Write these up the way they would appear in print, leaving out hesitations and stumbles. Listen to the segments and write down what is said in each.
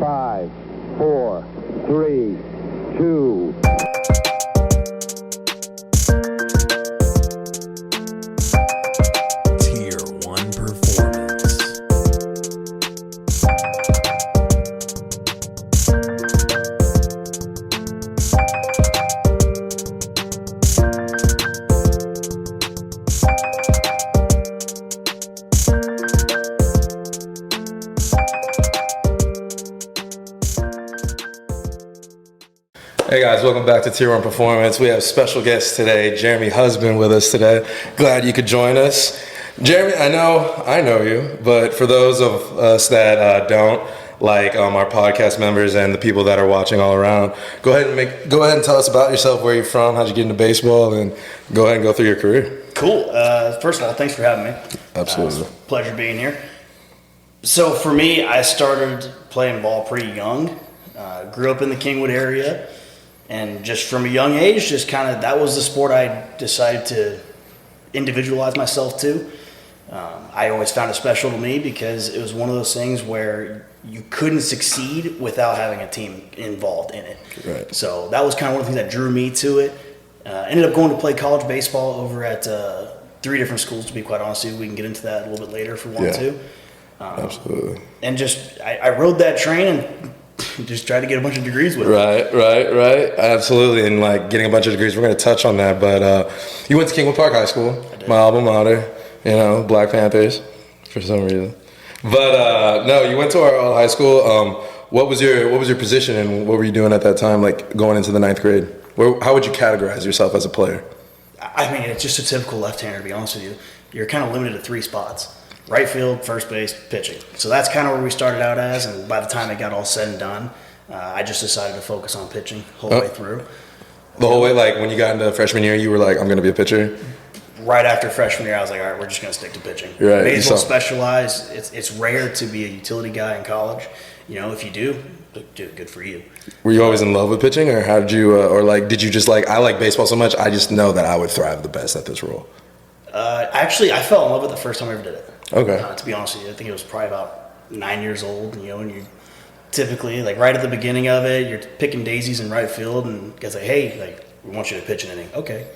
5, 4, 3, 2. Tier 1 performance. Hey guys, welcome back to Tier 1 Performance. We have special guest today, Jeremy Husband, with us today. Glad you could join us. Jeremy, I know you, but for those of us that don't, like our podcast members and the people that are watching all around, go ahead and tell us about yourself, where you're from, how'd you get into baseball, and go ahead and go through your career. Cool. First of all, thanks for having me. Absolutely. It's a pleasure being here. So for me, I started playing ball pretty young. Grew up in the Kingwood area. And just from a young age, that was the sport I decided to individualize myself to. I always found it special to me because it was one of those things where you couldn't succeed without having a team involved in it. Right. So that was kind of one of the things that drew me to it. Ended up going to play college baseball over at 3 different schools, to be quite honest with you. We can get into that a little bit later if we want to. Absolutely. And I rode that train and just tried to get a bunch of degrees with it. Right. Absolutely. And like getting a bunch of degrees, we're going to touch on that. But you went to Kingwood Park High School, my alma mater, Black Panthers for some reason. But no, you went to our old high school. What was your position and what were you doing at that time, like going into the 9th grade? How would you categorize yourself as a player? I mean, it's just a typical left-hander, to be honest with you. You're kind of limited to 3 spots. Right field, first base, pitching. So that's kind of where we started out as, and by the time it got all said and done, I just decided to focus on pitching the whole way through. The whole way, like when you got into freshman year, you were like, I'm going to be a pitcher? Right after freshman year, I was like, all right, we're just going to stick to pitching. Right. May as well specialize. It's rare to be a utility guy in college. If you do, good for you. Were you always in love with pitching, or how did you, did you just like, I like baseball so much, I just know that I would thrive the best at this role? Actually, I fell in love with it the first time I ever did it. Okay. To be honest with you, I think it was probably about 9 years old, and you typically, like right at the beginning of it, you're picking daisies in right field, and guys like, hey, like, we want you to pitch an inning. Okay.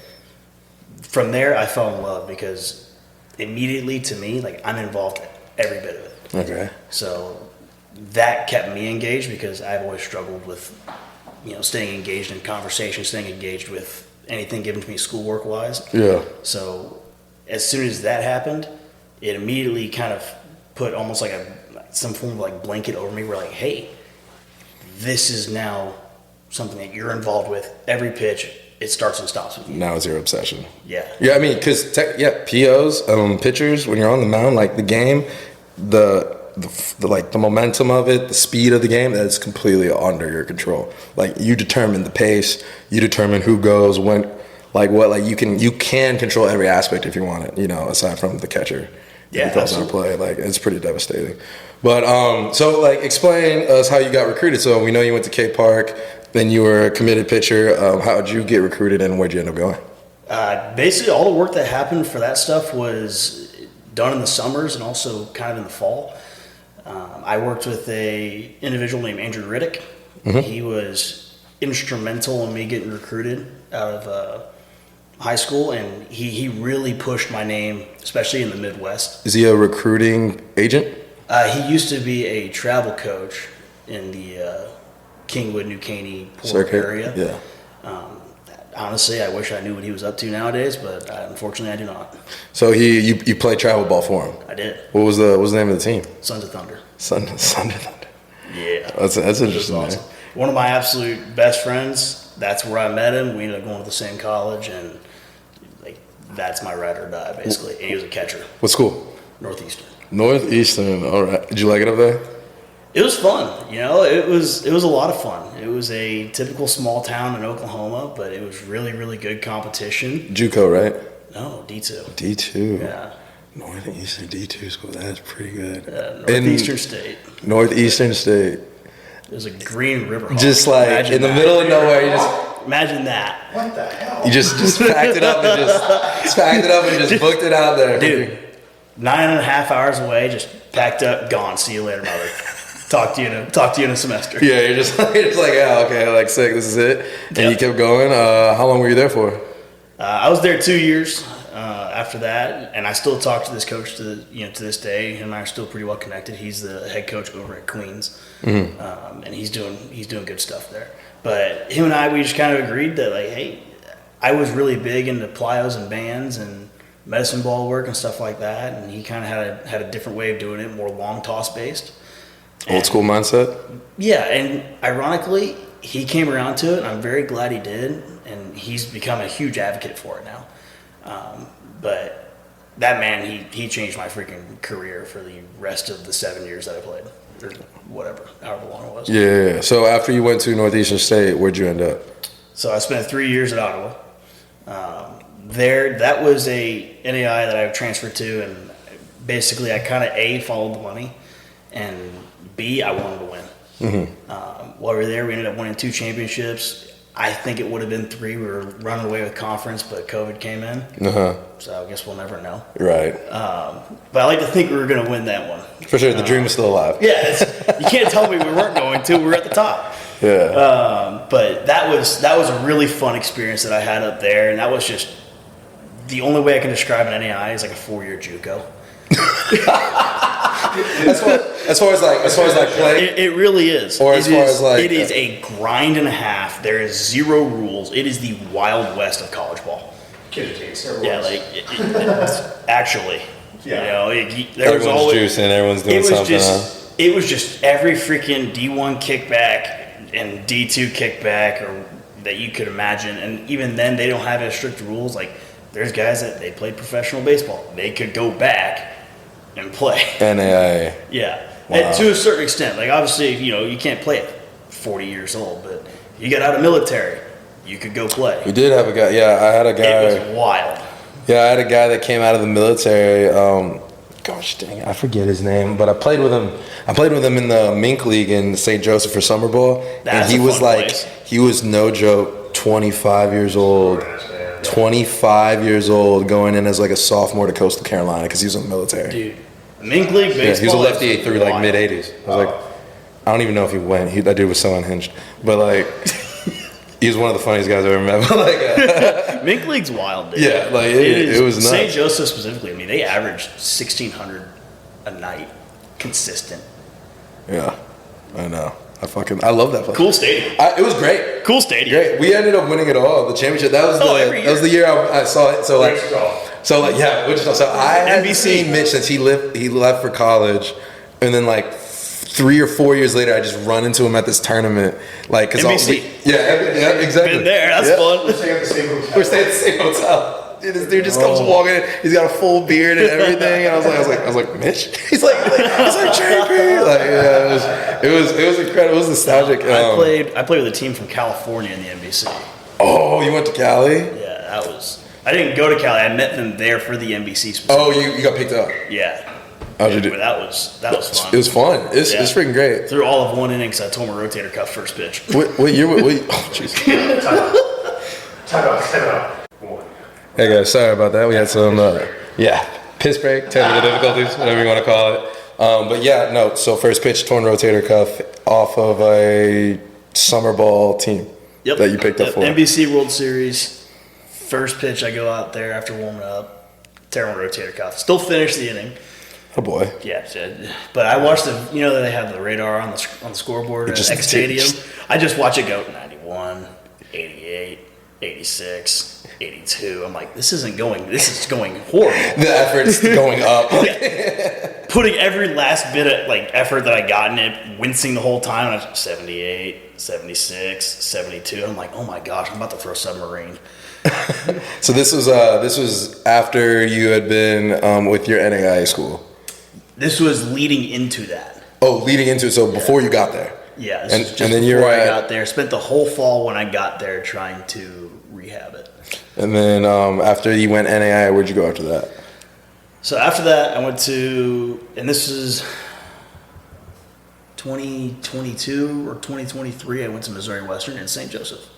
From there, I fell in love because immediately to me, like, I'm involved in every bit of it. Okay. So that kept me engaged because I've always struggled with, staying engaged in conversation, staying engaged with anything given to me schoolwork-wise. Yeah. So as soon as that happened, it immediately kind of put almost like some form of like blanket over me. We're like, hey, this is now something that you're involved with. Every pitch, it starts and stops with you. Now it's your obsession. Yeah. Yeah, I mean, because POs, pitchers, when you're on the mound, like the game, the momentum of it, the speed of the game, that's completely under your control. Like you determine the pace, you determine who goes when, like what, like you can control every aspect if you want it. Aside from the catcher. Yeah, absolutely. Play, like it's pretty devastating. But so like explain us how you got recruited. So we know you went to K Park, then you were a committed pitcher. How did you get recruited and where'd you end up going? Basically, all the work that happened for that stuff was done in the summers and also kind of in the fall. I worked with a individual named Andrew Riddick. Mm-hmm. He was instrumental in me getting recruited out of high school, and he really pushed my name, especially in the Midwest. Is he a recruiting agent? He used to be a travel coach in the Kingwood, New Caney, Port area. Yeah. Honestly, I wish I knew what he was up to nowadays, but unfortunately, I do not. So you played travel ball for him? I did. What was the name of the team? Sons of Thunder. Sons of Thunder. Yeah. That's interesting. Awesome. One of my absolute best friends. That's where I met him. We ended up going to the same college, and like that's my ride or die basically. And he was a catcher. What school? Northeastern. Northeastern. All right. Did you like it up there? It was fun. It was a lot of fun. It was a typical small town in Oklahoma, but it was really, really good competition. JUCO, right? No, D2. D2. Yeah. Northeastern D2 school. That is pretty good. Northeastern State. Northeastern State. It was a green river hog. Just like imagine in the middle of nowhere, you just imagine that. What the hell? You just packed it up and just booked it out there, dude. 9.5 hours away, just packed up, gone. See you later, mother. talk to you in a semester. Yeah, you're just like, yeah, okay, like sick, this is it. And Yeah. you kept going. How long were you there for? I was there 2 years after that, and I still talk to this coach to this day. Him and I are still pretty well connected. He's the head coach over at Queens, and he's doing good stuff there. But him and I, we just kind of agreed that like, hey, I was really big into plyos and bands and medicine ball work and stuff like that, and he kind of had a different way of doing it, more long toss based. Old school mindset? Yeah, and ironically, he came around to it, and I'm very glad he did, and he's become a huge advocate for it now. But that man, he changed my freaking career for the rest of the 7 years that I played, or whatever, however long it was. Yeah. So after you went to Northeastern State, where'd you end up? So I spent 3 years at Ottawa. That was a NAI that I transferred to, and basically I kind of A, followed the money, and B, I wanted to win. While we were there, we ended up winning 2 championships. I think it would have been 3. We were running away with conference, but COVID came in. So I guess we'll never know. Right. But I like to think we were going to win that one. For sure, the dream is still alive. Yeah, you can't tell me we weren't going to. We were at the top. Yeah. But that was a really fun experience that I had up there, and that was just the only way I can describe an NAI is like a 4-year JUCO. As far as play, It really is. Or as far as like it is a grind and a half. There is 0 rules. It is the Wild West of college ball. Yeah, like it's actually, there was everyone's always juicing, everyone's doing something. It was just every freaking D1 kickback and D2 kickback or that you could imagine, and even then they don't have as strict rules. Like there's guys that they played professional baseball, they could go back and play. NAIA. Yeah. Wow. And to a certain extent, like obviously, you can't play at 40 years old, but you got out of military, you could go play. We did have a guy. Yeah, I had a guy. It was wild. Yeah, I had a guy that came out of the military. Gosh dang it, I forget his name, but I played with him. I played with him in the Mink League in St. Joseph for summer ball, That's and he a was fun like, place. he was no joke, 25 years old. 25 years old, going in as like a sophomore to Coastal Carolina because he was in the military. Dude, Mink League baseball. Yeah, he was a lefty is through like wild. mid 80s. I was like, I don't even know if he went. That dude was so unhinged, but like, he was one of the funniest guys I've ever met. But like, Mink League's wild, dude. yeah, like it was nuts. St. Joseph specifically, I mean, they averaged 1,600 a night, consistent. Yeah, I know. I love that place. Cool stadium. It was great. Cool stadium. Great. We ended up winning it all. The championship. That was every the year I saw it. So yeah, Wichita. So I hadn't NBC. seen Mitch since he left for college, and then like 3 or 4 years later, I just run into him at this tournament. Like, cause NBC. yeah, exactly. Been there. That's fun. We're staying at the same hotel. Dude, this dude just comes walking in. He's got a full beard and everything. And I was like, Mitch? He's like, JP. Like, yeah, it was incredible. It was nostalgic. I played with a team from California in the NBC. Oh, you went to Cali? Yeah, that was. I didn't go to Cali. I met them there for the NBC specifically. Oh, you got picked up. Yeah. How'd you do? But that was fun. It was fun. It's freaking great. Through all of 1 inning, because I tore my rotator cuff first pitch. What year? Oh, jeez. Time out. Hey guys, sorry about that. We had some, piss break, technical difficulties, whatever you want to call it. But yeah, no. So first pitch, torn rotator cuff off of a summer ball team that you picked up for. NBC World Series. First pitch, I go out there after warming up, tear my rotator cuff. Still finish the inning. Oh boy. Yeah, but I watched that they have the radar on the scoreboard at X Stadium. I just watch it go 91, 88, 86. 82. I'm like, this is going horrible. The effort's going up. Putting every last bit of effort that I got in it, wincing the whole time. I was 78, 76, 72. I'm like, oh my gosh, I'm about to throw a submarine. So this was after you had been with your NAIA school. This was leading into that. Oh, leading into it. So before you got there. Yeah, this and, was just and then before I got there. Spent the whole fall when I got there trying to rehab it. And then after you went NAIA, where'd you go after that? So after that, I went to, and this is 2022 or 2023. I went to Missouri Western in St. Joseph.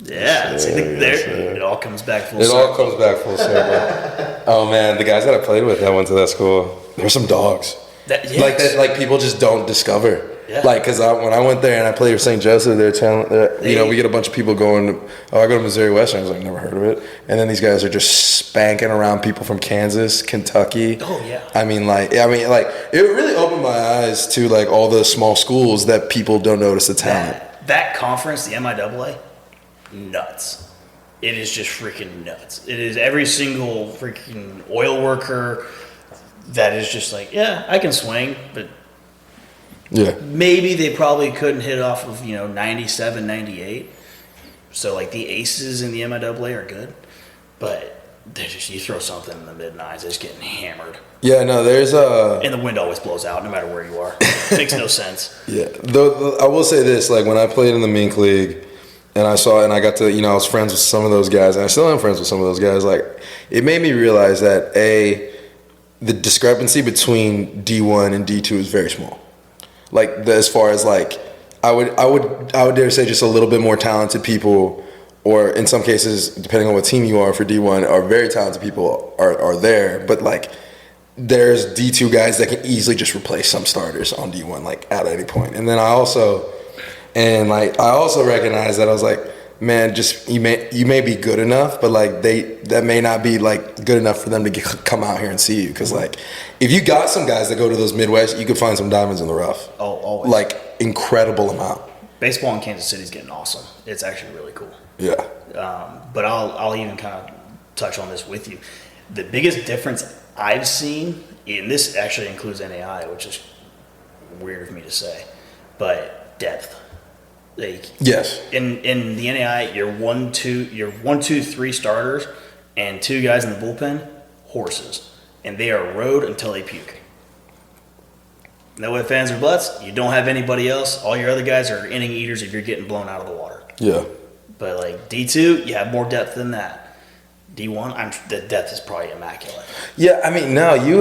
Yeah, it all comes back full circle. It all comes back full circle. Oh man, the guys that I played with that went to that school, they're some dogs. Like that, like people just don't discover. Yeah. Like, because when I went there and I played for St. Joseph, they're telling, we get a bunch of people going, I go to Missouri Western. I was like, never heard of it. And then these guys are just spanking around people from Kansas, Kentucky. Oh, yeah. I mean, it really opened my eyes to, like, all the small schools that people don't notice the talent. That conference, the MIAA, nuts. It is just freaking nuts. It is every single freaking oil worker that is just like, yeah, I can swing, but Yeah. maybe they probably couldn't hit off of, 97, 98. So, like, the aces in the MIAA are good, but they're just, you throw something in the mid-nines, they're just getting hammered. Yeah, no, there's a... And the wind always blows out no matter where you are. Makes no sense. Yeah. Though I will say this, like, when I played in the Mink League, and I got to, I was friends with some of those guys, and I still am friends with some of those guys, like, it made me realize that, the discrepancy between D1 and D2 is very small. Like, as far as, like, I would dare say just a little bit more talented people, or in some cases, depending on what team you are for D1, are very talented people are there. But, like, there's D2 guys that can easily just replace some starters on D1, like, at any point. And then I also recognized that I was like, man, just you may be good enough, but like that may not be like good enough for them to come out here and see you. Because like, if you got some guys that go to those Midwest, you could find some diamonds in the rough. Oh, always. Like, incredible amount. Baseball in Kansas City is getting awesome. It's actually really cool. Yeah. But I'll even kind of touch on this with you. The biggest difference I've seen, and this actually includes NAI, which is weird of me to say, but depth. Like, Yes. In the NAI, you're 1, 2, 3 starters and 2 guys in the bullpen, horses, and they are rode until they puke. No ifs, ands, or buts. You don't have anybody else. All your other guys are inning eaters if you're getting blown out of the water. Yeah. But like D2, you have more depth than that. D1, the depth is probably immaculate. Yeah, I mean, no, you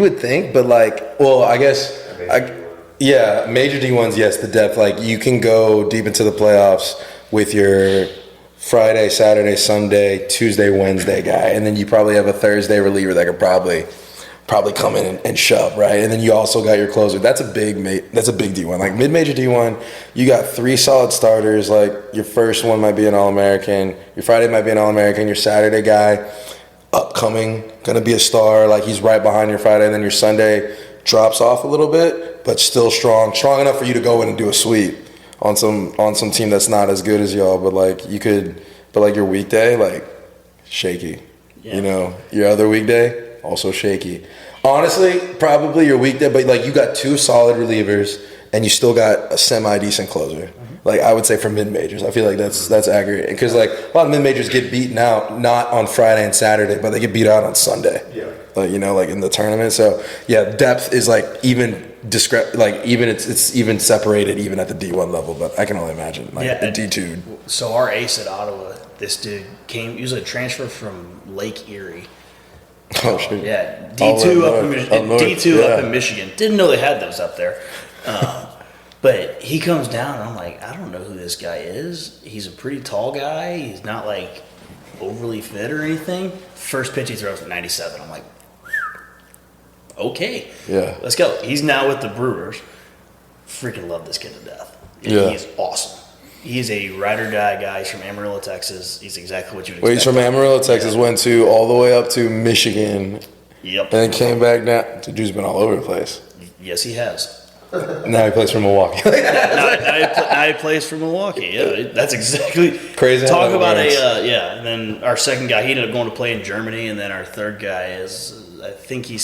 would think, but like, well, I guess, yeah, major D1s, yes, the depth, like you can go deep into the playoffs with your Friday, Saturday, Sunday, Tuesday, Wednesday guy, and then you probably have a Thursday reliever that could probably come in and shove, right? And then you also got your closer. That's a big D1. Like mid-major D1, you got 3 solid starters. Like your first one might be an All-American, your Friday might be an All-American, your Saturday guy, upcoming, gonna be a star. Like he's right behind your Friday, and then your Sunday drops off a little bit, but still strong enough for you to go in and do a sweep on some team that's not as good as y'all. But like your weekday, like shaky. Yeah. Your other weekday also shaky. Honestly, probably your weekday, but like you got 2 solid relievers and you still got a semi-decent closer. Mm-hmm. Like I would say for mid-majors, I feel like that's accurate because like a lot of mid-majors get beaten out not on Friday and Saturday, but they get beat out on Sunday. Yeah. Like like in the tournament. So yeah, depth is like even it's even separated even at the D1 level. But I can only imagine the D2. So our ace at Ottawa, this dude he was a transfer from Lake Erie. Oh shit. Yeah, D2 up in Michigan. Didn't know they had those up there. But he comes down and I'm like, I don't know who this guy is. He's a pretty tall guy. He's not like overly fit or anything. First pitch he throws at 97. I'm like, okay. Yeah. Let's go. He's now with the Brewers. Freaking love this kid to death. Yeah. He's awesome. He's a ride or die guy. He's from Amarillo, Texas. He's exactly what you'd expect. Well, he's from Amarillo, Texas, went to all the way up to Michigan. Yep. And then came back down. The dude's been all over the place. Yes, he has. Now he plays for Milwaukee. now he plays for Milwaukee. Yeah, that's exactly crazy. Talk about and then our second guy, he ended up going to play in Germany, and then our third guy is, I think he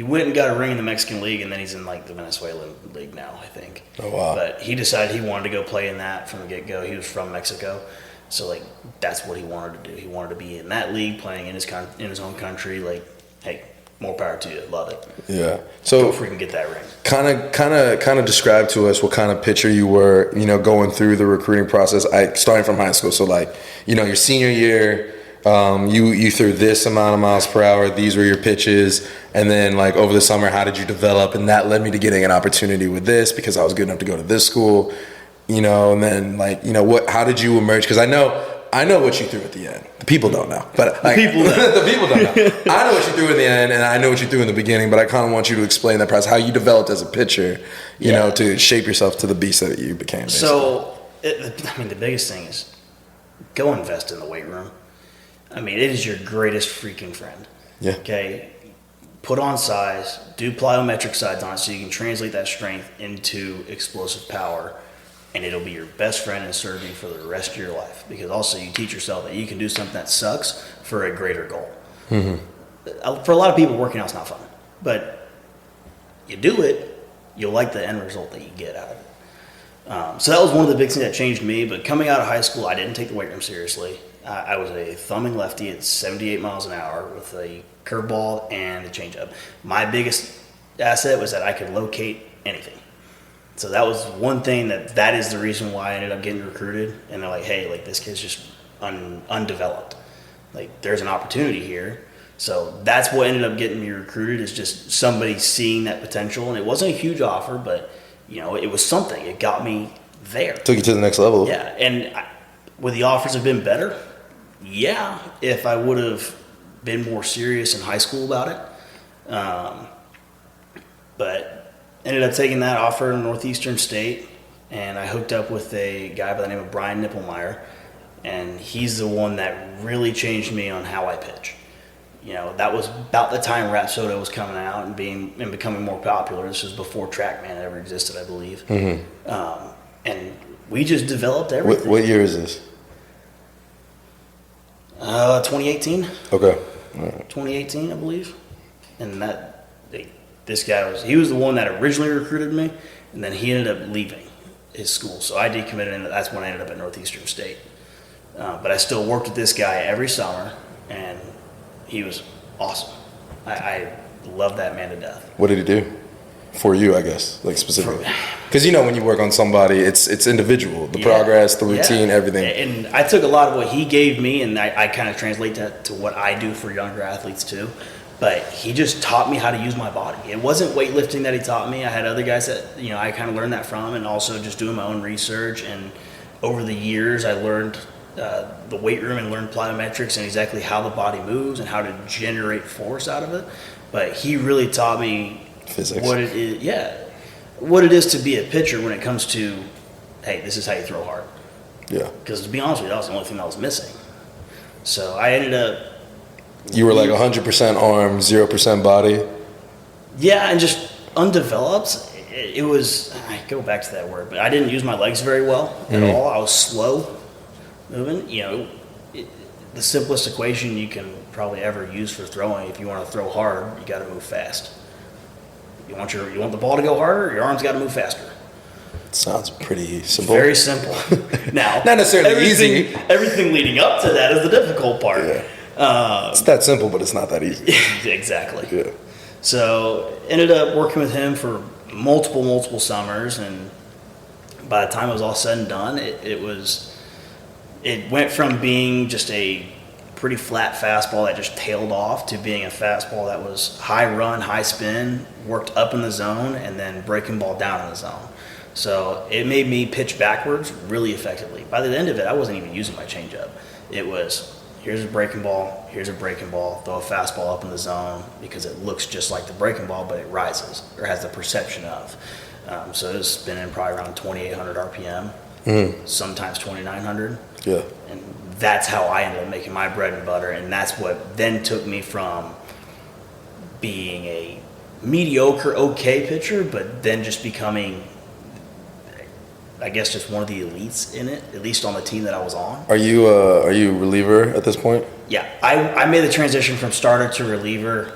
went and got a ring in the Mexican League, and then he's in like the Venezuelan League now, I think. Oh wow! But he decided he wanted to go play in that from the get-go. He was from Mexico, so like that's what he wanted to do. He wanted to be in that league, playing in his own country. Like, hey, more power to you. Love it. Yeah. So go freaking get that ring. Kind of describe to us what kind of pitcher you were, going through the recruiting process. Starting from high school. So like, your senior year, you threw this amount of miles per hour. These were your pitches, and then like over the summer, how did you develop? And that led me to getting an opportunity with this because I was good enough to go to this school. And then like, how did you emerge? Because I know I know what you threw at the end. The people don't know, but the people know. the people don't know. I know what you threw at the end, and I know what you threw in the beginning. But I kind of want you to explain that process, how you developed as a pitcher, you know, to shape yourself to the beast that you became. Basically. So, the biggest thing is go invest in the weight room. I mean, it is your greatest freaking friend. Yeah. Okay. Put on size, do plyometric sides on it so you can translate that strength into explosive power, and it'll be your best friend and serve you for the rest of your life. Because also you teach yourself that you can do something that sucks for a greater goal. Mm-hmm. For a lot of people, working out's not fun, but you do it, you'll like the end result that you get out of it. So that was one of the big things that changed me. But coming out of high school, I didn't take the weight room seriously. I was a thumbing lefty at 78 miles an hour with a curveball and a changeup. My biggest asset was that I could locate anything. So that was one thing that is the reason why I ended up getting recruited. And they're like, hey, like this kid's just undeveloped. Like there's an opportunity here. So that's what ended up getting me recruited, is just somebody seeing that potential. And it wasn't a huge offer, but you know, it was something. It got me there. Took you to the next level. Yeah, and would the offers have been better? Yeah, if I would have been more serious in high school about it. But ended up taking that offer in Northeastern State, and I hooked up with a guy by the name of Brian Nippelmeyer, and he's the one that really changed me on how I pitch. You know, that was about the time Rap Soda was coming out and becoming more popular. This was before TrackMan ever existed, I believe. Mm-hmm. And we just developed everything. What year is this? 2018. Okay. All right. 2018, I believe. And this guy was the one that originally recruited me, and then he ended up leaving his school. So I decommitted, and that's when I ended up at Northeastern State. But I still worked with this guy every summer, and he was awesome. I love that man to death. What did he do for you, I guess, like specifically? Because you know, when you work on somebody, it's individual. The progress, the routine, everything. And I took a lot of what he gave me, and I kind of translate that to what I do for younger athletes too. But he just taught me how to use my body. It wasn't weightlifting that he taught me. I had other guys that, you know, I kind of learned that from, and also just doing my own research. And over the years, I learned the weight room and learned plyometrics and exactly how the body moves and how to generate force out of it. But he really taught me physics. What it is to be a pitcher when it comes to, hey, this is how you throw hard. Yeah. Because to be honest with you, that was the only thing that was missing. So I ended up. You were like 100% arm, 0% body. Yeah, and just undeveloped. It was. I go back to that word, but I didn't use my legs very well at all. I was slow moving. You know, the simplest equation you can probably ever use for throwing. If you want to throw hard, you got to move fast. You want the ball to go harder, your arms got to move faster. Sounds pretty simple. Very simple. Now, not necessarily easy. Everything leading up to that is the difficult part. Yeah. It's that simple, but it's not that easy. Exactly. Yeah. So ended up working with him for multiple summers, and by the time it was all said and done, it went from being just a pretty flat fastball that just tailed off to being a fastball that was high run, high spin, worked up in the zone, and then breaking ball down in the zone. So it made me pitch backwards really effectively. By the end of it, I wasn't even using my changeup. It was, here's a breaking ball, throw a fastball up in the zone, because it looks just like the breaking ball, but it rises, or has the perception of. So it was spinning probably around 2,800 RPM, sometimes 2,900. Yeah. And that's how I ended up making my bread and butter, and that's what then took me from being a mediocre, okay pitcher, but then just becoming, I guess, just one of the elites in it, at least on the team that I was on. Are you a reliever at this point? Yeah, I made the transition from starter to reliever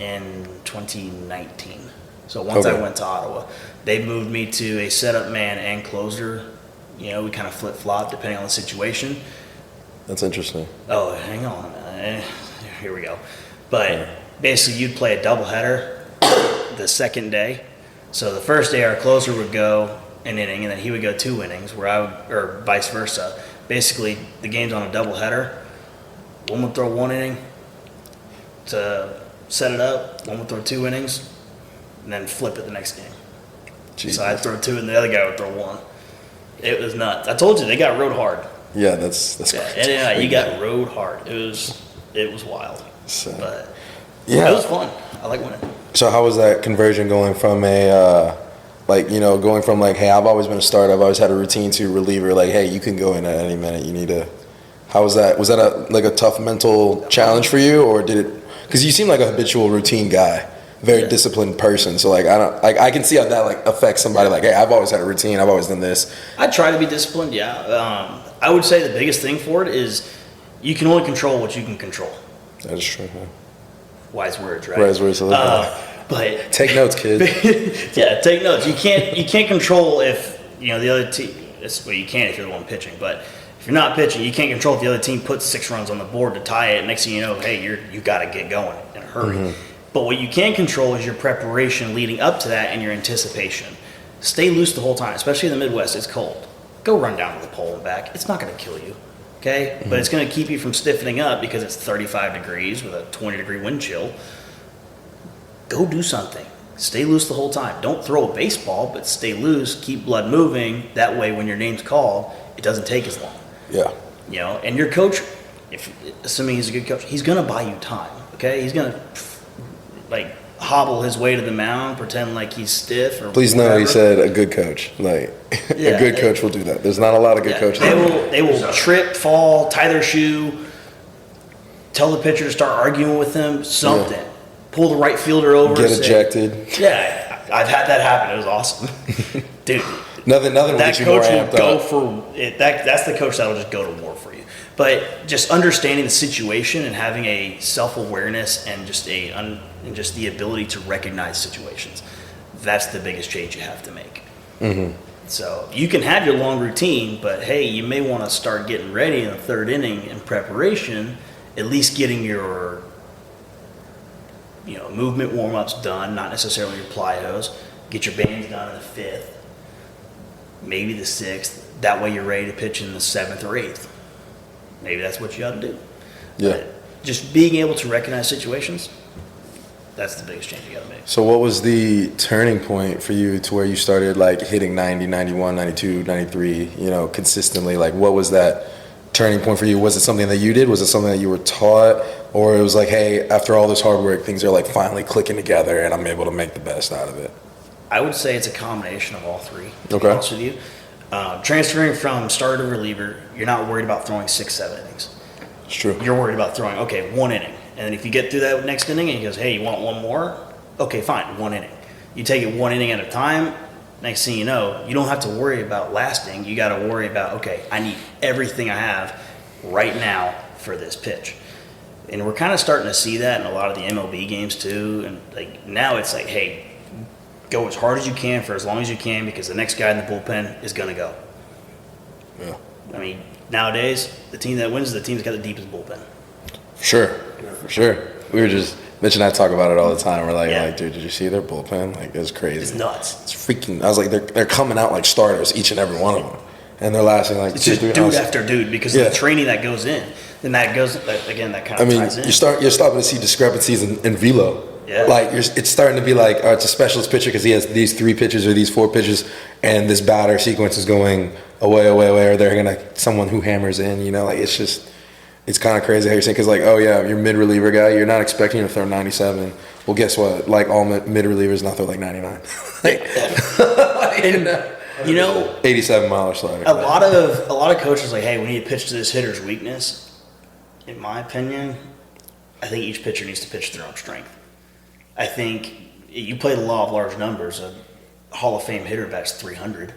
in 2019. So once I went to Ottawa, they moved me to a setup man and closer. You know, we kind of flip-flop depending on the situation. That's interesting. Oh, hang on a minute. Here we go. But basically, you'd play a doubleheader the second day. So the first day, our closer would go an inning, and then he would go 2 innings, or vice versa. Basically, the game's on a doubleheader. One would throw 1 inning to set it up. One would throw 2 innings, and then flip it the next game. Jesus. So I'd throw 2, and the other guy would throw 1. It was nuts. I told you, they got rode hard. Yeah, that's Yeah, crazy. and you got rode hard. It was wild, So, but yeah. it was fun. I like winning. So how was that conversion going from going from like, hey, I've always been a starter, I've always had a routine, to reliever, like, hey, you can go in at any minute, you need to. How was that? Was that a tough mental challenge for you, or did it? Because you seem like a habitual routine guy, very disciplined person. So like, I can see how that like affects somebody. Like, hey, I've always had a routine, I've always done this. I try to be disciplined. Yeah, I would say the biggest thing for it is you can only control what you can control. That is true. Man. Wise words, right? Wise words. But take notes, kids. yeah, take notes. You can't control if the other team. Well, you can if you're the one pitching, but if you're not pitching, you can't control if the other team puts 6 runs on the board to tie it. Next thing you know, hey, you got to get going in a hurry. Mm-hmm. But what you can control is your preparation leading up to that and your anticipation. Stay loose the whole time, especially in the Midwest. It's cold. Go run down to the pole and back. It's not going to kill you, okay? Mm-hmm. But it's going to keep you from stiffening up because it's 35 degrees with a 20-degree wind chill. Go do something. Stay loose the whole time. Don't throw a baseball, but stay loose. Keep blood moving. That way, when your name's called, it doesn't take as long. Yeah. And your coach, assuming he's a good coach, he's going to buy you time, okay? He's going to, hobble his way to the mound, pretend like he's stiff or Please whatever. know he said a good coach. Like, a good coach will do that. There's not a lot of good coaches. They will trip, fall, tie their shoe, tell the pitcher to start arguing with them, something. Yeah. Pull the right fielder over. Get ejected. Yeah, I've had that happen. It was awesome. Dude. Nothing will that get you more coach amped will go up. For it. That's the coach that will just go to war for you. But just understanding the situation and having a self-awareness and just the ability to recognize situations, that's the biggest change you have to make. Mm-hmm. So you can have your long routine, but hey, you may want to start getting ready in the 3rd inning in preparation, at least getting your movement warm-ups done, not necessarily your plyos. Get your bands done in the 5th, maybe the 6th. That way you're ready to pitch in the 7th or 8th. Maybe that's what you ought to do. Yeah. But just being able to recognize situations, that's the biggest change you got to make. So what was the turning point for you to where you started like hitting 90, 91, 92, 93, consistently? Like, what was that turning point for you? Was it something that you did? Was it something that you were taught? Or it was like, hey, after all this hard work, things are like finally clicking together and I'm able to make the best out of it? I would say it's a combination of all three, to be honest with you. Transferring from starter to reliever, you're not worried about throwing 6-7 innings. It's true. You're worried about throwing, 1 inning. And then if you get through that next inning and he goes, hey, you want one more? Okay, fine, 1 inning. You take it 1 inning at a time. Next thing you know, you don't have to worry about lasting. You got to worry about, okay, I need everything I have right now for this pitch. And we're kind of starting to see that in a lot of the MLB games too. And now it's like, hey, go as hard as you can for as long as you can because the next guy in the bullpen is going to go. Yeah. I mean, nowadays, the team that wins is the team that's got the deepest bullpen. For sure. We were just, Mitch and I talk about it all the time. We're like, dude, did you see their bullpen? Like, it's crazy. It's nuts. It's freaking, I was like, they're coming out like starters, each and every one of them. And they're lasting like it's just dude after dude because of the training that goes in. And that goes, again, that kind of ties in. You're starting to see discrepancies in velo. Yeah. Like, it's starting to be like, it's a specialist pitcher because he has these 3 pitches or these 4 pitches, and this batter sequence is going away, or they're going to, someone who hammers in, like, it's just, it's kind of crazy how you're saying, because, like, you're mid-reliever guy, you're not expecting to throw 97. Well, guess what? Like, all mid-relievers now throw like 99. 87-mile slider. A lot of coaches are like, hey, we need to pitch to this hitter's weakness. In my opinion, I think each pitcher needs to pitch to their own strength. I think you play the law of large numbers. A Hall of Fame hitter bats 300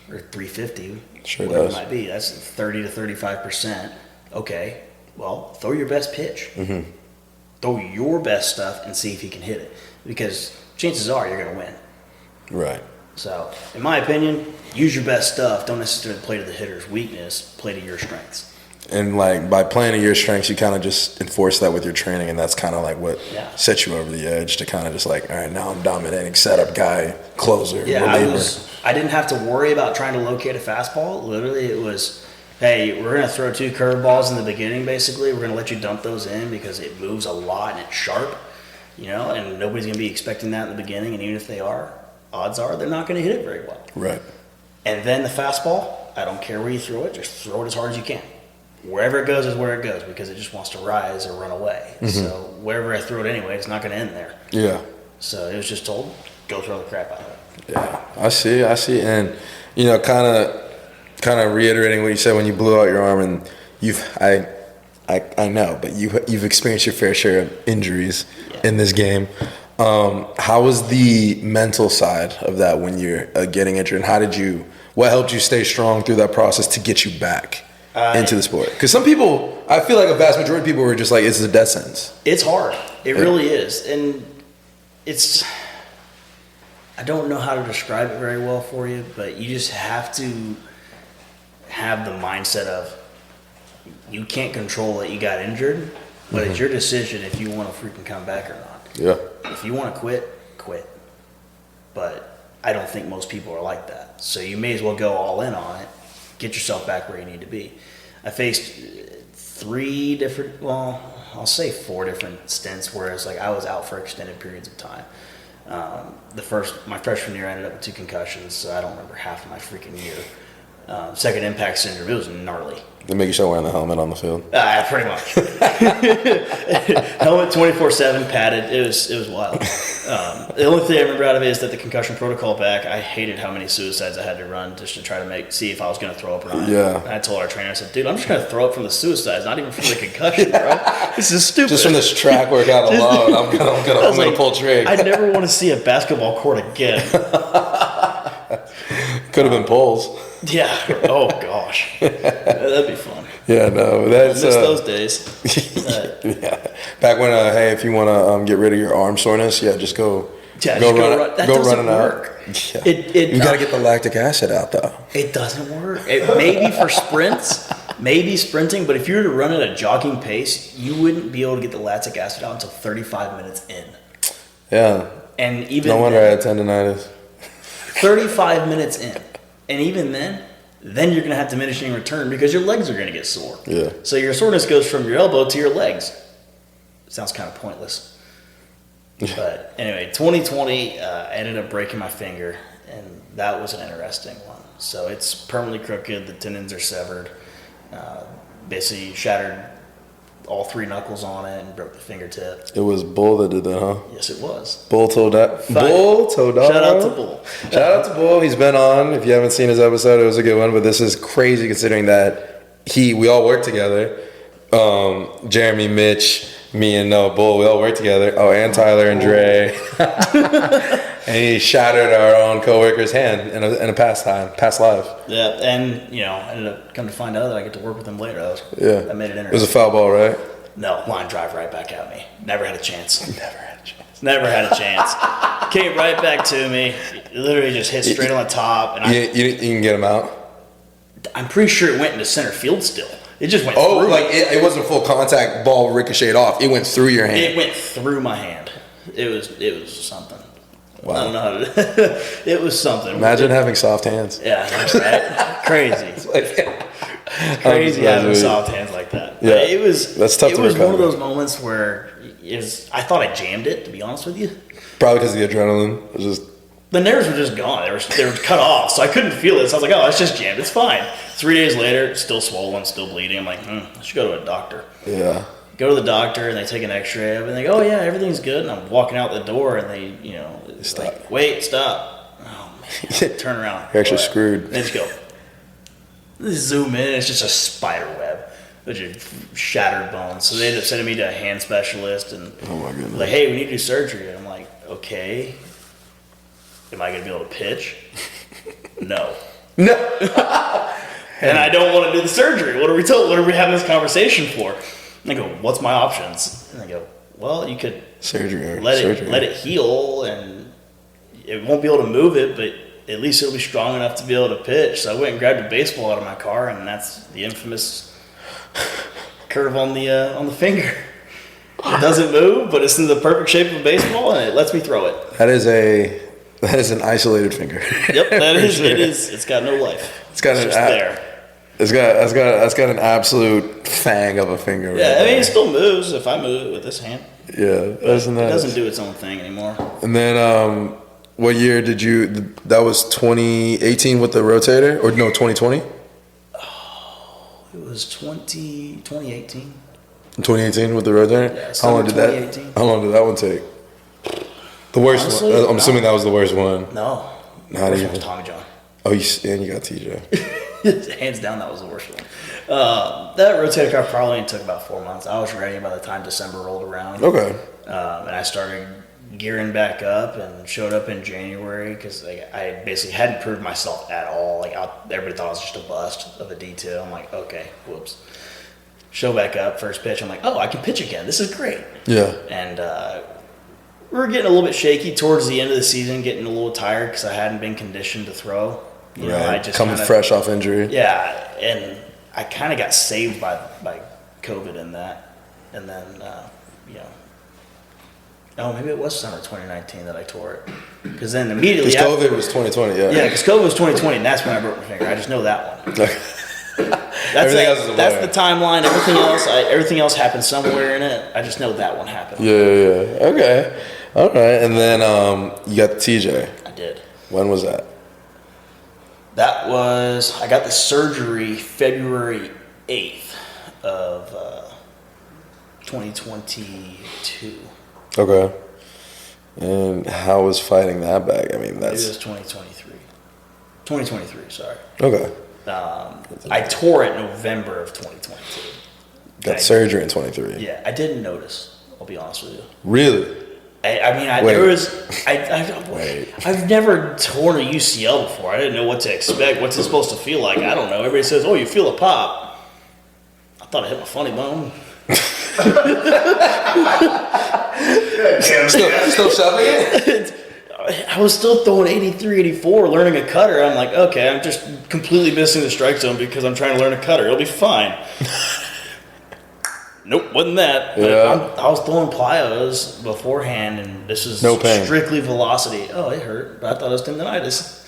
or 350, whatever it might be. That's 30 to 35%. Okay, well, throw your best pitch. Mm-hmm. Throw your best stuff and see if he can hit it. Because chances are you're going to win. Right. So, in my opinion, use your best stuff. Don't necessarily play to the hitter's weakness. Play to your strengths. And, like, by playing to your strengths, you kind of just enforce that with your training, and that's kind of, like, what sets you over the edge to kind of just, like, all right, now I'm dominating setup guy, closer, reliever. I didn't have to worry about trying to locate a fastball. Literally, it was, hey, we're going to throw 2 curveballs in the beginning, basically. We're going to let you dump those in because it moves a lot and it's sharp, and nobody's going to be expecting that in the beginning, and even if they are, odds are they're not going to hit it very well. Right. And then the fastball, I don't care where you throw it, just throw it as hard as you can. Wherever it goes is where it goes because it just wants to rise or run away. So wherever I throw it anyway, it's not going to end there. Yeah. So it was just told, go throw the crap out of it. Yeah, I see. And, you know, kind of reiterating what you said when you blew out your arm, and I know, but you've experienced your fair share of injuries in this game. How was the mental side of that when you're getting injured, and what helped you stay strong through that process to get you back into the sport? Because some people, I feel like a vast majority of people were just like, it's a death sentence. It's hard. It really is. And I don't know how to describe it very well for you, but you just have to have the mindset of you can't control that you got injured, but it's your decision if you want to freaking come back or not. Yeah. If you want to quit. But I don't think most people are like that. So you may as well go all in on it, get yourself back where you need to be. I faced 4 different stints where it's like I was out for extended periods of time. My freshman year I ended up with 2 concussions, so I don't remember half of my freaking year. Second impact syndrome, it was gnarly. They make you start wearing the helmet on the field. Pretty much. Helmet 24/7, padded. It was wild. The only thing I remember out of it is that the concussion protocol back, I hated how many suicides I had to run just to try to see if I was going to throw up or not. Yeah. And I told our trainer, I said, dude, I'm just going to throw up from the suicides, not even from the concussion, bro. This is stupid. Just from this track workout alone, I'm gonna pull trig. I never want to see a basketball court again. Could have been poles. Yeah. Oh gosh. That'd be fun. Yeah, no, that's I miss those days. Yeah. Back when, hey, if you want to get rid of your arm soreness, just go run. That go doesn't running work. out. Yeah. You got to get the lactic acid out, though. It doesn't work. Maybe for sprints, maybe sprinting, but if you were to run at a jogging pace, you wouldn't be able to get the lactic acid out until 35 minutes in. Yeah. And even no wonder I had tendonitis. 35 minutes in. And even then you're going to have diminishing return because your legs are going to get sore. Yeah. So your soreness goes from your elbow to your legs. Sounds kind of pointless. But anyway, 2020, I ended up breaking my finger, and that was an interesting one. So it's permanently crooked. The tendons are severed. Basically shattered all 3 knuckles on it and broke the fingertip. It was Bull that did that, huh? Yes, it was. Bull Todaro. Shout out to Bull. Shout out to Bull. He's been on. If you haven't seen his episode, it was a good one. But this is crazy considering that we all work together. Jeremy, Mitch, me, and Bull, we all work together. Oh, and Tyler and Dre. And he shattered our own coworker's hand in a past life. Yeah, and ended up coming to find out that I get to work with him later. That made it interesting. It was a foul ball, right? No, line drive right back at me. Never had a chance. Never had a chance. Came right back to me. It literally just hit straight on the top. And you can get him out? I'm pretty sure it went into center field still. It just went through. Oh, like it wasn't full contact, ball ricocheted off. It went through your hand. It went through my hand. It was something. Wow. I don't know how to. It was something. Imagine having soft hands. Yeah, that's right. Crazy. Crazy having soft hands like that. Yeah, that's tough to recover. It was one of those moments where I thought I jammed it, to be honest with you. Probably because of the adrenaline. It was just the nerves were just gone. They were cut off, so I couldn't feel it. So I was like, oh, it's just jammed. It's fine. 3 days later, still swollen, still bleeding. I'm like, I should go to a doctor. Yeah. Go to the doctor, and they take an x-ray of it, and they go, oh, yeah, everything's good. And I'm walking out the door, and they, it's stop. like, wait, stop. Oh, man. Turn around. You're actually screwed. And they just go. They zoom in, it's just a spider web. Just shattered bones. So they ended up sending me to a hand specialist, and oh my goodness. Like, hey, we need to do surgery. And I'm like, okay. Am I going to be able to pitch? No. And I don't want to do the surgery. What are we told? What are we having this conversation for? And I go, what's my options? And I go, well, you could let it heal, and it won't be able to move it, but at least it'll be strong enough to be able to pitch. So I went and grabbed a baseball out of my car, and that's the infamous curve on the finger. It doesn't move, but it's in the perfect shape of a baseball, and it lets me throw it. That is an isolated finger. Yep, that is. Sure. It is. It's got no life. It's got there. It's got an absolute fang of a finger. Yeah, right, I mean, it still moves if I move it with this hand. Yeah, it doesn't do its own thing anymore. And then, what year did you? That was 2018 with the rotator, or no, 2020? It was 2018. In 2018 with the Roadrunner? Yeah, How long did that? 2018. How long did that one take? The worst Honestly, one. I'm no. assuming that was the worst one. No. How do Worst you? one was Tommy John. Oh, and you got TJ. Hands down, that was the worst one. That rotator cuff probably only took about 4 months. I was ready by the time December rolled around. Okay. And I started gearing back up and showed up in January because I basically hadn't proved myself at all. Everybody thought I was just a bust of a detail. I'm like, okay, whoops. Show back up, first pitch. I'm like, oh, I can pitch again. This is great. Yeah. And we were getting a little bit shaky towards the end of the season, getting a little tired because I hadn't been conditioned to throw. You know, I just coming fresh off injury. Yeah, and I kind of got saved by COVID in that. And then, maybe it was summer 2019 that I tore it. Because then immediately Because COVID was 2020, yeah. Yeah, because COVID was 2020, and that's when I broke my finger. I just know that one. Everything else is a That's blur. the timeline. Everything else happened somewhere in it. I just know that one happened. Yeah. Okay. All right. And then you got the TJ. I did. When was that? I got the surgery February 8th of 2022. Okay. And how was fighting that back? I mean, It that's was 2023. 2023, sorry. okay. I tore it November of 2022. Got surgery in 23. Yeah, I didn't notice. I'll be honest with you. Really? I've never torn a UCL before. I didn't know what to expect. What's it supposed to feel like? I don't know. Everybody says, "Oh, you feel a pop." I thought I hit my funny bone. Still shoving it? I was still throwing 83, 84, learning a cutter. I'm like, okay, I'm just completely missing the strike zone because I'm trying to learn a cutter. It'll be fine. Nope, wasn't that. Yeah. I was throwing plyos beforehand, and this is No pain. strictly velocity. Oh, it hurt, but I thought it was tendonitis.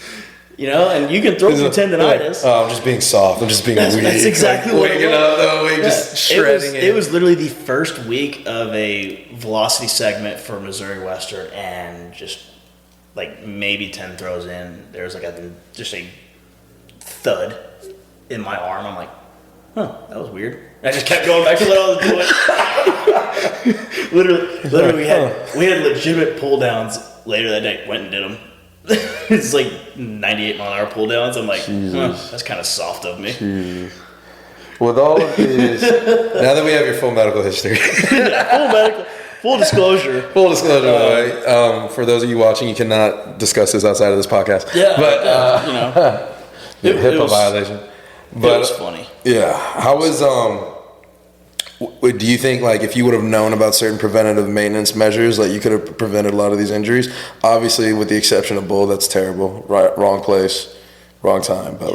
You know, and you can throw through tendonitis. Oh, I'm just being soft. I'm just being weak. That's exactly what it waking was. up though, just shredding it. It was literally the first week of a velocity segment for Missouri Western, and just like maybe 10 throws in, there's like just a thud in my arm. I'm like, huh, that was weird. And I just kept going back to what I was doing. literally, we had legitimate pull downs later that day. Went and did them. It's like 98 mile an hour pull downs. I'm like, that's kind of soft of me. Jeez. With all of these, now that we have your full medical history, Full disclosure. by the way, for those of you watching, you cannot discuss this outside of this podcast. Yeah, but HIPAA was- violation. But it was funny. Yeah, how was do you think like if you would have known about certain preventative maintenance measures, like you could have prevented a lot of these injuries? Obviously, with the exception of bull, that's terrible. Right, wrong place, wrong time. But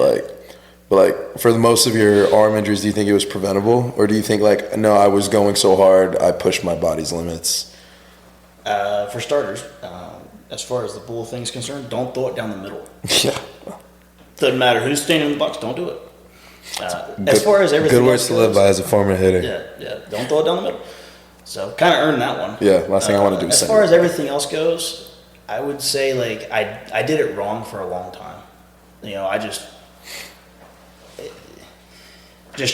like for the most of your arm injuries, do you think it was preventable, or do you think like no, I was going so hard, I pushed my body's limits? For starters, as far as the bull thing is concerned, don't throw it down the middle. Yeah. Doesn't matter who's standing in the box, don't do it. As far as everything Good words else to live goes, by as a former hitter. Yeah, don't throw it down the middle. So kind of earned that one. Yeah, last thing I want to do is As send far it. as everything else goes, I would say like I did it wrong for a long time. You know, I just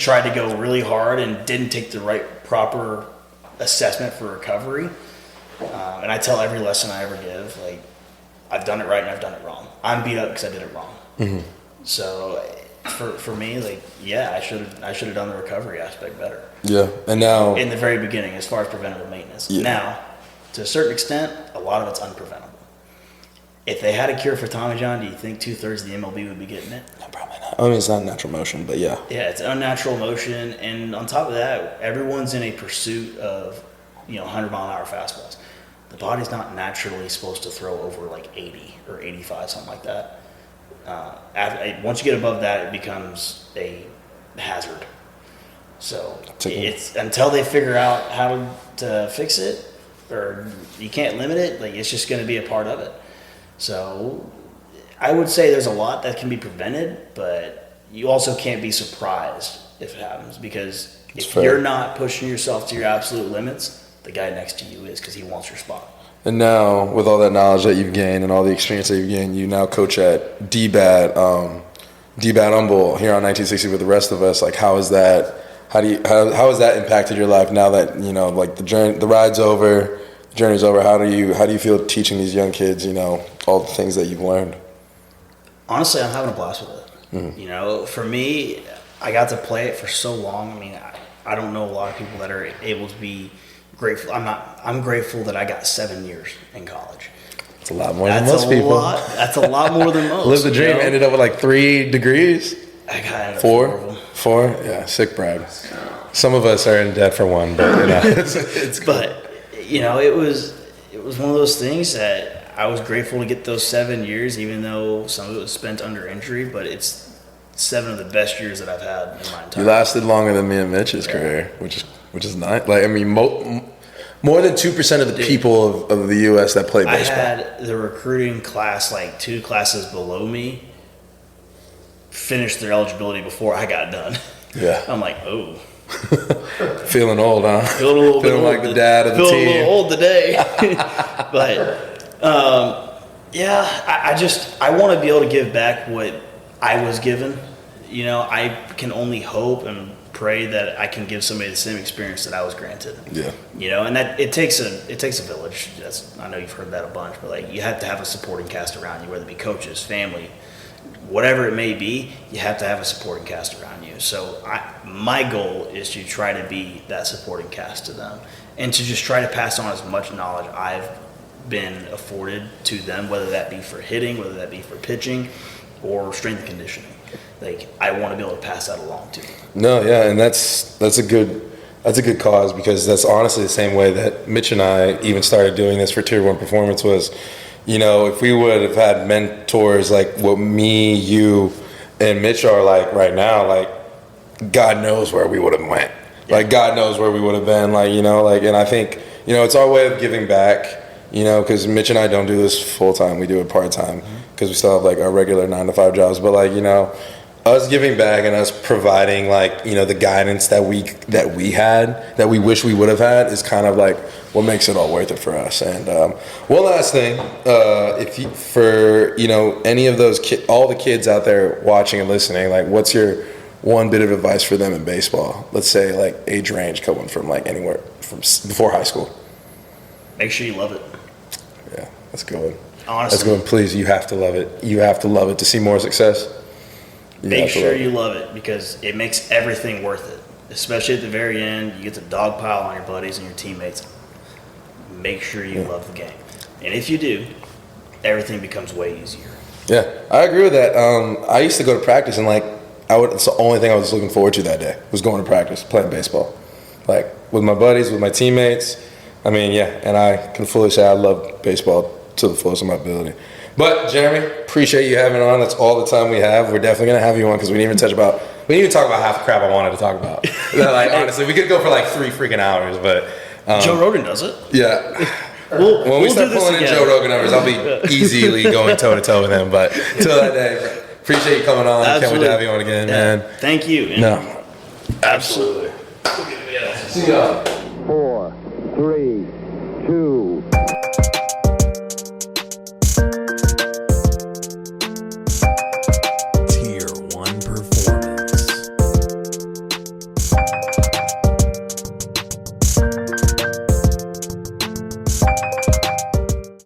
tried to go really hard and didn't take the right proper assessment for recovery. And I tell every lesson I ever give, like, I've done it right and I've done it wrong. I'm beat up because I did it wrong. Mm-hmm. So for me, like, yeah, I should have done the recovery aspect better Yeah, and now in the very beginning as far as preventative maintenance. Yeah. Now, to a certain extent, a lot of it's unpreventable. If they had a cure for Tommy John, do you think 2/3 of the MLB would be getting it? no, probably not. I mean, it's not natural motion, but yeah. Yeah, it's unnatural motion, and on top of that, everyone's in a pursuit of 100 mile an hour fastballs. The body's not naturally supposed to throw over like 80 or 85, something like that. Once you get above that, it becomes a hazard. So it's until they figure out how to fix it, or you can't limit it. Like, it's just going to be a part of it. So I would say there's a lot that can be prevented, but you also can't be surprised if it happens, because if fair. you're not pushing yourself to your absolute limits, the guy next to you is, because he wants your spot. And now, with all that knowledge that you've gained and all the experience that you've gained, you now coach at DBAT. D-Bat Humble here on 1960 with the rest of us. Like, how is that? How has that impacted your life now that, you know, like the ride's over, the journey's over? How do you feel teaching these young kids, you know, all the things that you've learned? Honestly, I'm having a blast with it. Mm-hmm. You know, for me, I got to play it for so long. I mean, I don't know a lot of people that are able to be grateful. I'm grateful that I got 7 years in college. It's a lot more than most people. That's a lot more than most. Live the dream. You know? Ended up with like 3 degrees. I got 4. 4? Yeah, sick brag. Some of us are in debt for 1, but you know, it's cool. But you know, it was one of those things that I was grateful to get those 7 years, even though some of it was spent under injury. But it's 7 of the best years that I've had in my entire. You lasted longer than me and Mitch's career, which is nice. Like, I mean, more than 2% of the people of the U.S. that play baseball. I had the recruiting class, like 2 classes below me, finish their eligibility before I got done. Yeah. I'm like, oh. Feeling old, huh? Feeling like the dad of the team. Feeling a little old today. But, I want to be able to give back what I was given. You know, I can only hope and pray that I can give somebody the same experience that I was granted. Yeah. You know, and that it takes a village. I know you've heard that a bunch, but like, you have to have a supporting cast around you, whether it be coaches, family, whatever it may be. You have to have a supporting cast around you. So my goal is to try to be that supporting cast to them, and to just try to pass on as much knowledge I've been afforded to them, whether that be for hitting, whether that be for pitching, or strength and conditioning. Like, I want to be able to pass that along to them. No, yeah, and that's a good cause, because that's honestly the same way that Mitch and I even started doing this for Tier 1 Performance was, you know, if we would have had mentors like what me, you, and Mitch are like right now, like, God knows where we would have went. Yeah. Like, God knows where we would have been, like, you know, like, and I think, you know, it's our way of giving back, you know, because Mitch and I don't do this full-time, we do it part-time, because we still have like our regular 9-to-5 jobs, but like, you know, us giving back and us providing, like, you know, the guidance that we had, that we wish we would have had, is kind of like what makes it all worth it for us. And one last thing, for you know, any of those all the kids out there watching and listening, like, what's your one bit of advice for them in baseball? Let's say like age range going from like anywhere from before high school. Make sure you love it. Yeah, that's good. Honestly, that's good. Please, you have to love it. You have to love it to see more success. Make sure you love it, because it makes everything worth it. Especially at the very end, you get to dogpile on your buddies and your teammates. Make sure you love the game. And if you do, everything becomes way easier. Yeah, I agree with that. I used to go to practice, and like, it's the only thing I was looking forward to that day was going to practice, playing baseball. Like, with my buddies, with my teammates. I mean, yeah, and I can fully say I love baseball to the fullest of my ability. But Jeremy, appreciate you having on. That's all the time we have. We're definitely gonna have you on, because we didn't even talk about half the crap I wanted to talk about. Like, honestly, we could go for like 3 freaking hours. But Joe Rogan does it. Yeah. When we start pulling in Joe Rogan numbers, I'll be easily going toe to toe with him. But till that day, appreciate you coming on. Can't wait to have you on again, man. Thank you. No, absolutely. See ya. 4, 3, 2.